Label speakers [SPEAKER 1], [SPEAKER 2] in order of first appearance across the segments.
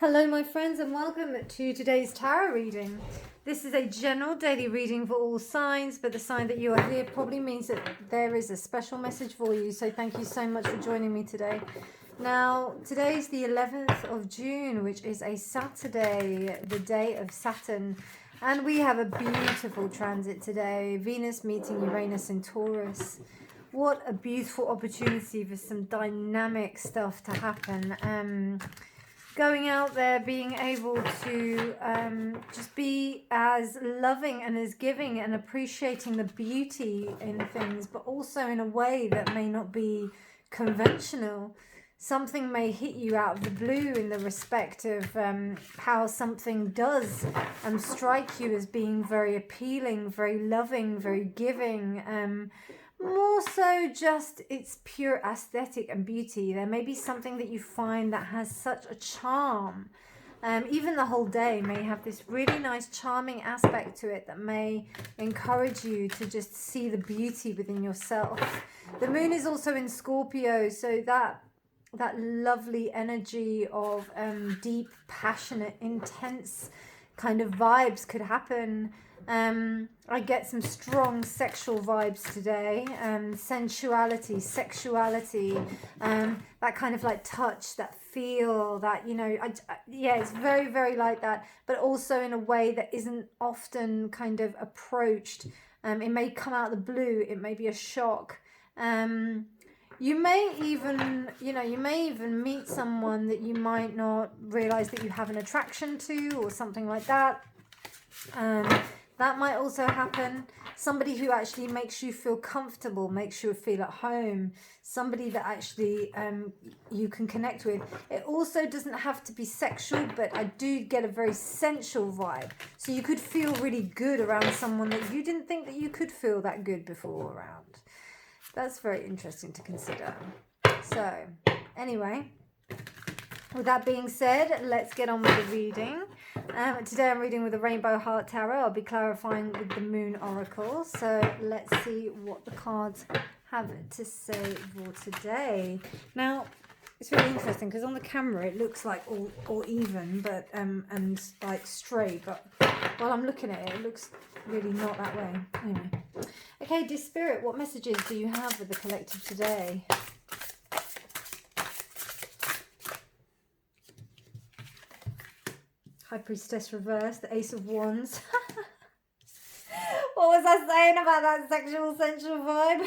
[SPEAKER 1] Hello my friends and welcome to today's tarot reading. This is a general daily reading for all signs, but the sign that you are here probably means that there is a special message for you. So thank you so much for joining me today. Now, today is the 11th of June, which is a Saturday, the day of Saturn. And we have a beautiful transit today. Venus meeting Uranus in Taurus. What a beautiful opportunity for some dynamic stuff to happen. Going out there, being able to just be as loving and as giving and appreciating the beauty in things, but also in a way that may not be conventional. Something may hit you out of the blue in the respect of how something does strike you as being very appealing, very loving, very giving. More so just its pure aesthetic and beauty. There may be something that you find that has such a charm. Even the whole day may have this really nice charming aspect to it that may encourage you to just see the beauty within yourself. The moon is also in Scorpio, so that lovely energy of deep, passionate, intense kind of vibes could happen. I get some strong sexual vibes today. Sensuality, sexuality, that kind of like touch, that feel, that, you know, yeah, it's very, very like that, but also in a way that isn't often kind of approached. It may come out of the blue, it may be a shock. You may even, you may even meet someone that you might not realize that you have an attraction to or something like that. That might also happen. Somebody who actually makes you feel comfortable, makes you feel at home. Somebody that actually you can connect with. It also doesn't have to be sexual, but I do get a very sensual vibe. So you could feel really good around someone that you didn't think that you could feel that good before around. That's very interesting to consider. So, anyway, with that being said, let's get on with the reading. Today I'm reading with the Rainbow Heart Tarot. I'll be clarifying with the Moon Oracle. So let's see what the cards have to say for today. Now, it's really interesting because on the camera it looks like all even, but and like straight. But while I'm looking at it, it looks really not that way. Anyway, okay, dear Spirit, what messages do you have for the collective today? High Priestess reversed, the Ace of Wands. What was I saying about that sexual, sensual vibe?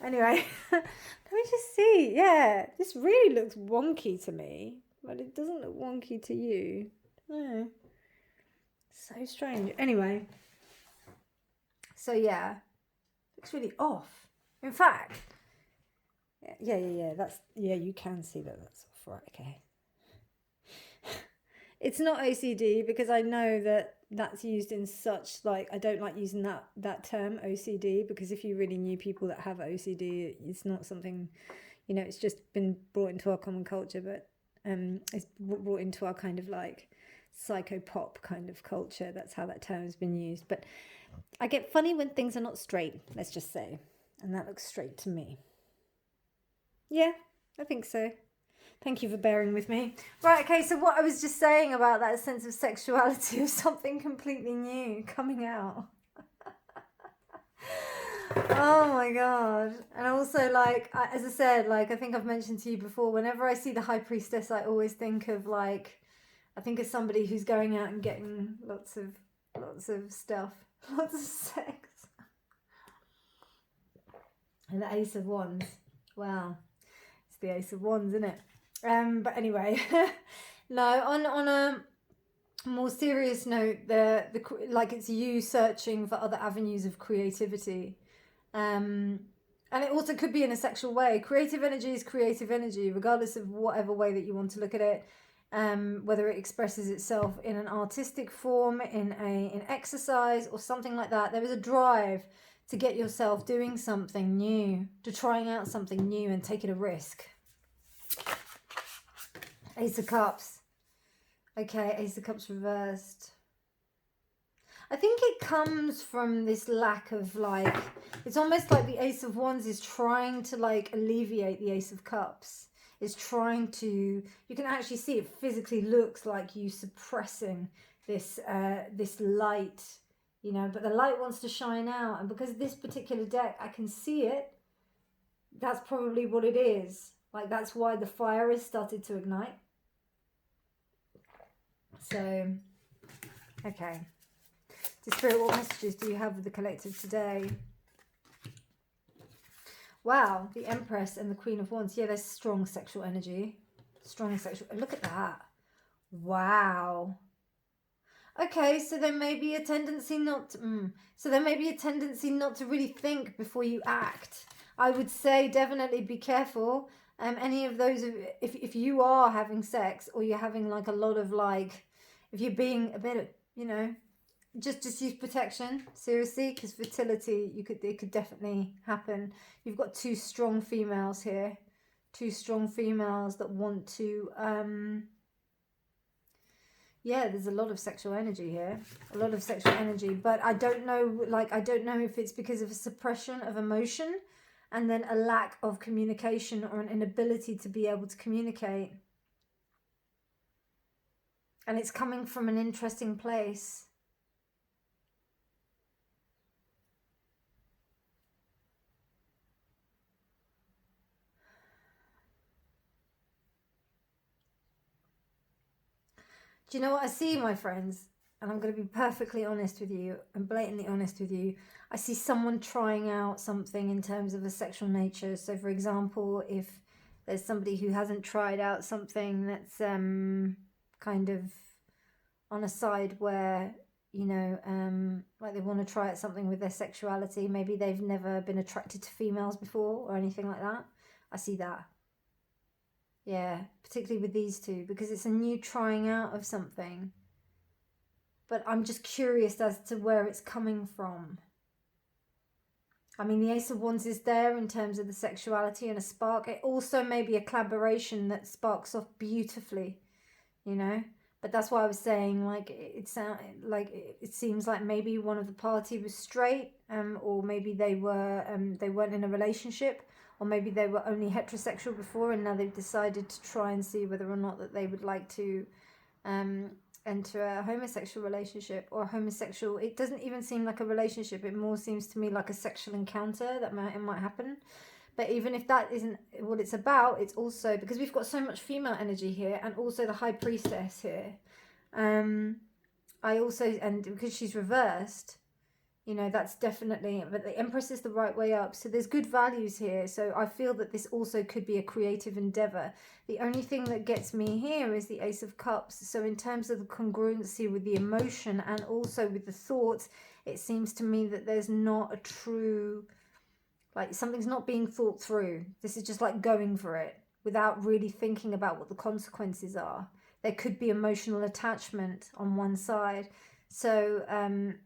[SPEAKER 1] Anyway, let me just see. Yeah, this really looks wonky to me, but it doesn't look wonky to you. Oh, so strange. Anyway, so yeah, looks really off. In fact, yeah. That's, yeah, you can see that that's off, right? Okay. It's not OCD because I know that that's used in such, like, I don't like using that term OCD, because if you really knew people that have OCD, it's not something, you know, it's just been brought into our common culture, but it's brought into our kind of like psychopop kind of culture. That's how that term has been used. But I get funny when things are not straight, let's just say, and that looks straight to me. Yeah, I think so. Thank you for bearing with me. Right, okay, so what I was just saying about that sense of sexuality of something completely new coming out. Oh my God. And also, like, as I said, like, I think I've mentioned to you before, whenever I see the High Priestess, I always think of, like, I think of somebody who's going out and getting lots of stuff, lots of sex. And the Ace of Wands. Wow. It's the Ace of Wands, isn't it? But anyway, no, on a more serious note, like, it's you searching for other avenues of creativity. And it also could be in a sexual way. Creative energy is creative energy, regardless of whatever way that you want to look at it. Whether it expresses itself in an artistic form, in exercise, or something like that. There is a drive to get yourself doing something new, to trying out something new and taking a risk. Ace of Cups. Okay, Ace of Cups reversed. I think it comes from this lack of like, it's almost like the Ace of Wands is trying to like alleviate the Ace of Cups. It's trying to, you can actually see it physically looks like you suppressing this this light, you know, but the light wants to shine out. And because this particular deck, I can see it, that's probably what it is. Like, that's why the fire has started to ignite. So, okay. Spirit, what messages do you have with the collective today? Wow, the Empress and the Queen of Wands. Yeah, there's strong sexual energy. Strong sexual... Look at that. Wow. Okay, so there may be a tendency not to... So there may be a tendency not to really think before you act. I would say definitely be careful. Any of those... If you are having sex, or you're having like a lot of like... If you're being a bit, you know... Just use protection, seriously, because fertility, it could definitely happen. You've got two strong females here. Two strong females that want to, yeah, there's a lot of sexual energy here. A lot of sexual energy. But I don't know, like, I don't know if it's because of a suppression of emotion and then a lack of communication or an inability to be able to communicate. And it's coming from an interesting place. Do you know what I see, my friends? And I'm going to be perfectly honest with you and blatantly honest with you. I see someone trying out something in terms of a sexual nature. So, for example, if there's somebody who hasn't tried out something that's kind of on a side where, you know, like they want to try out something with their sexuality. Maybe they've never been attracted to females before or anything like that. I see that. Yeah, particularly with these two, because it's a new trying out of something. But I'm just curious as to where it's coming from. I mean, the Ace of Wands is there in terms of the sexuality and a spark. It also may be a collaboration that sparks off beautifully, you know. But that's why I was saying, like, it seems like maybe one of the party was straight, or maybe they weren't in a relationship. Or maybe they were only heterosexual before and now they've decided to try and see whether or not that they would like to enter a homosexual relationship or homosexual. It doesn't even seem like a relationship. It more seems to me like a sexual encounter that might happen. But even if that isn't what it's about, it's also because we've got so much female energy here and also the High Priestess here. And because she's reversed, you know, that's definitely, but the Empress is the right way up. So there's good values here. So I feel that this also could be a creative endeavor. The only thing that gets me here is the Ace of Cups. So in terms of the congruency with the emotion and also with the thoughts, it seems to me that there's not a true, like something's not being thought through. This is just like going for it without really thinking about what the consequences are. There could be emotional attachment on one side. So,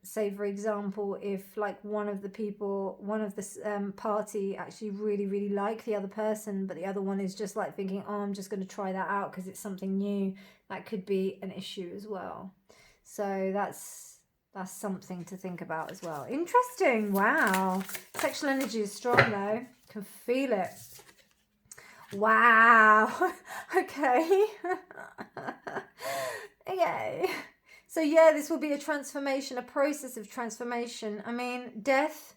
[SPEAKER 1] say for example, if like one of the party actually really, really like the other person, but the other one is just like thinking, oh, I'm just going to try that out because it's something new, that could be an issue as well. So that's something to think about as well. Interesting. Wow. Sexual energy is strong though. Can feel it. Wow. Okay. Okay. So yeah, this will be a transformation, a process of transformation. I mean, death,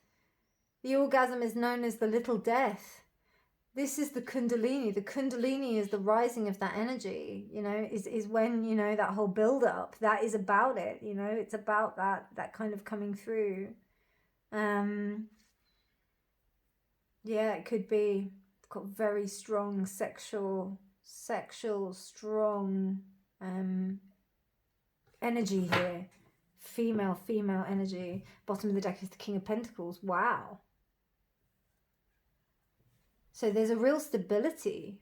[SPEAKER 1] the orgasm is known as the little death. This is the Kundalini. The Kundalini is the rising of that energy, you know, is when, you know, that whole build up, that is about it, you know, it's about that kind of coming through. Yeah, it could be got very strong sexual strong, energy here. Female energy. Bottom of the deck is the King of Pentacles. Wow. So there's a real stability.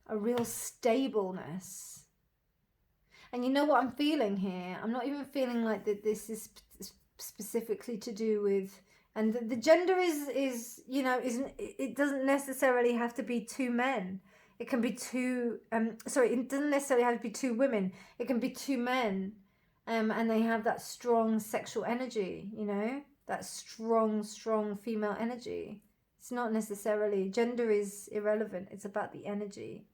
[SPEAKER 1] A real stableness. And you know what I'm feeling here? I'm not even feeling like that this is specifically to do with... And the gender is you know, it doesn't necessarily have to be two men. It can be two, it doesn't necessarily have to be two women. It can be two men. And they have that strong sexual energy, you know, that strong female energy. It's not necessarily, gender is irrelevant, it's about the energy.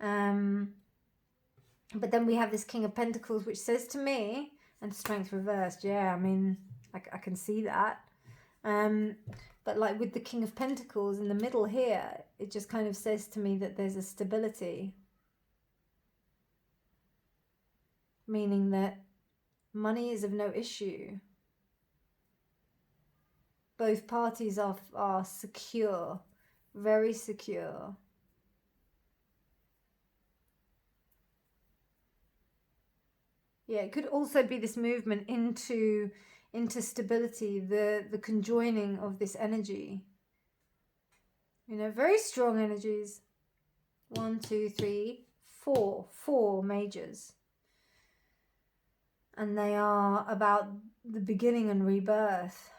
[SPEAKER 1] But then we have this King of Pentacles, which says to me, and Strength reversed, yeah, I mean, I can see that. But like with the King of Pentacles in the middle here, it just kind of says to me that there's a stability. Meaning that money is of no issue. Both parties are secure, very secure. Yeah, it could also be this movement into stability, the conjoining of this energy. You know, very strong energies. 1, 2, 3, 4. 4 majors. And they are about the beginning and rebirth.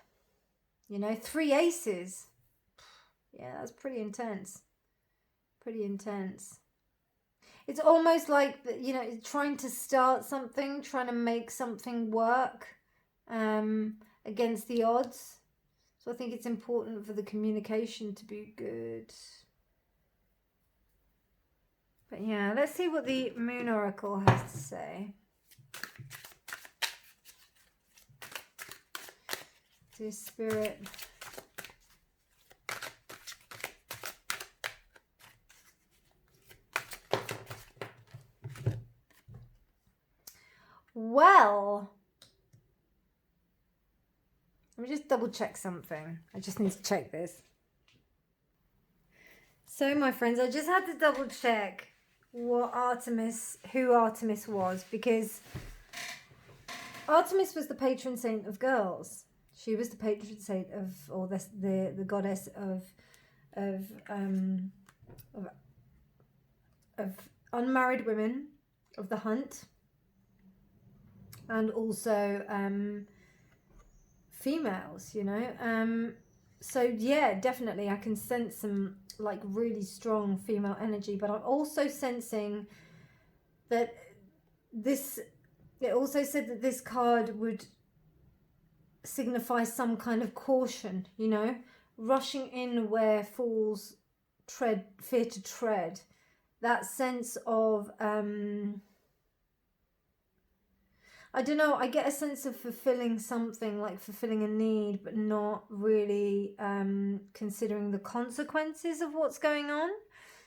[SPEAKER 1] You know, 3 aces. Yeah, that's pretty intense. Pretty intense. It's almost like, you know, trying to start something, trying to make something work against the odds. So I think it's important for the communication to be good. But yeah, let's see what the Moon Oracle has to say. Dear Spirit. Well, let me just double check something. I just need to check this. So my friends, I just had to double check who Artemis was, because Artemis was the patron saint of girls. She was the patron saint of, or the goddess of unmarried women, of the hunt, and also females, you know. So yeah, definitely I can sense some like really strong female energy, but I'm also sensing that it also said that this card would signify some kind of caution, you know, rushing in where fools fear to tread. That sense of I don't know, I get a sense of fulfilling something, like fulfilling a need, but not really considering the consequences of what's going on.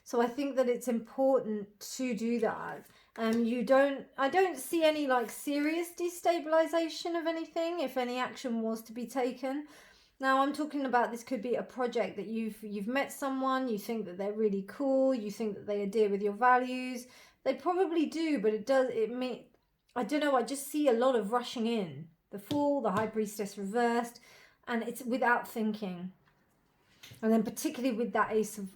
[SPEAKER 1] So I think that it's important to do that. I don't see any like serious destabilization of anything if any action was to be taken. Now I'm talking about, this could be a project that you've met someone, you think that they're really cool, you think that they adhere with your values. They probably do, but I don't know, I just see a lot of rushing in. The Fool, the High Priestess reversed, and it's without thinking. And then particularly with that Ace of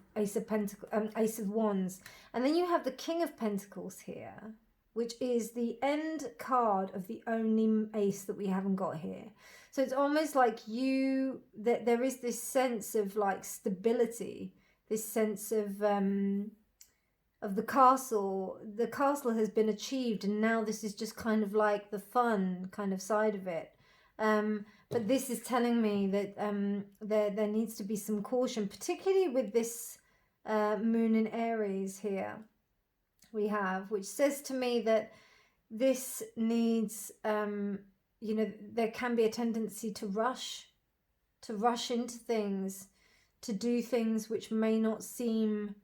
[SPEAKER 1] Wands. And then you have the King of Pentacles here, which is the end card of the only ace that we haven't got here. So it's almost like there is this sense of like stability, this sense of the castle. The castle has been achieved, and now this is just kind of like the fun kind of side of it. But this is telling me that there needs to be some caution, particularly with this moon in Aries here we have, which says to me that this needs, you know, there can be a tendency to rush into things, to do things which may not seem,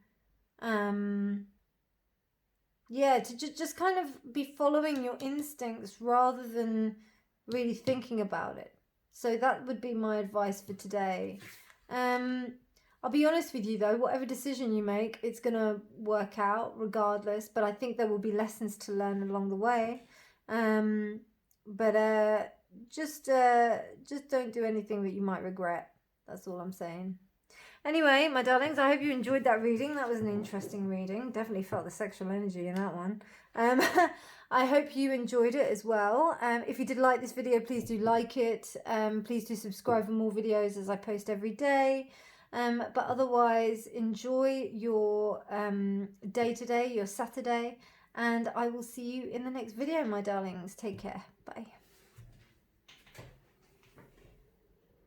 [SPEAKER 1] yeah, to just kind of be following your instincts rather than really thinking about it. So that would be my advice for today. I'll be honest with you though, whatever decision you make, it's going to work out regardless, but I think there will be lessons to learn along the way. But just don't do anything that you might regret. That's all I'm saying. Anyway, my darlings, I hope you enjoyed that reading. That was an interesting reading. Definitely felt the sexual energy in that one. I hope you enjoyed it as well. If you did like this video, please do like it. Please do subscribe for more videos as I post every day. But otherwise, enjoy your day today, your Saturday. And I will see you in the next video, my darlings. Take care. Bye.